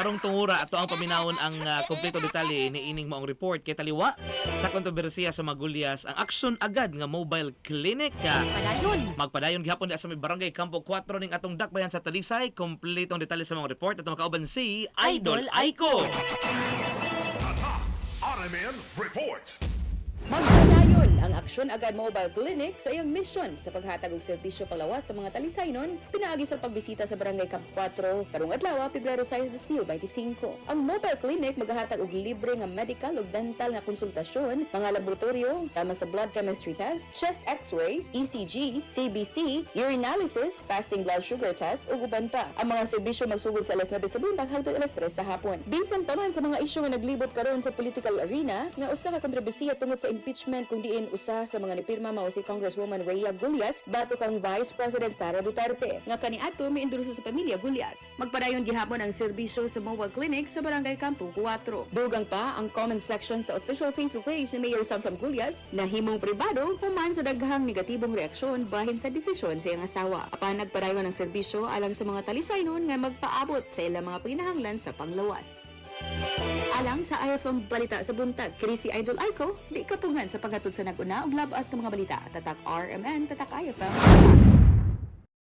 Karong tungura ato ang paminawon ang kompleto detalye ni ining maong report kay taliwa sa kontrobersiya sa Magulyas ang Aksyon Agad nga mobile clinic. Magpadayon gihapon di sa may Barangay Campo 4 ning atong dakbayan sa Talisay. Kompletong detalye sa mga report atong makauban si Idol Aiko. RMN Report. Magpadayon ang Aksyon Agad Mobile Clinic sa iyang mission sa paghatag og serbisyo panglawas sa mga Talisaynon pinaagi sa pagbisita sa Barangay Campo 4 karong adlaw Pebrero 6, 2025. Ang mobile clinic maghahatag og libre nga medical ug dental nga konsultasyon, mga laboratorio sama sa blood chemistry test, chest x-rays, ECG, CBC, urinalysis, fasting blood sugar test ug uban pa. Ang mga serbisyo magsugod sa alas 9 sa buntag hangtod alas 3 sa hapon. Bisan pa man sa mga isyu nga naglibot karon sa political arena nga usa ka kontrobersiya tungod sa impeachment kung diin usa sa mga nipirma mao si Congresswoman GULLAS batok kang Vice President Sara Duterte nga kaniadto miendorso sa pamilya Gullas. Magpadayon gihapon ang serbisyo sa mobile clinic sa Barangay Campo 4. Dugang pa ang comment section sa official Facebook page ni Mayor Samsam Gullas na himong pribado human sa daghang negatibong reaksyon bahin sa desisyon sa iyang asawa. Apan nagpadayon ang serbisyo alang sa mga Talisaynon nga magpaabot sa ilang mga panginahanglan sa panglawas. Alang sa IFM Balita sa Buntag, kini si Idol Aiko, di kapungan sa paghatod sa nag-una ug labas ng mga balita. Tatak RMN, tatak IFM.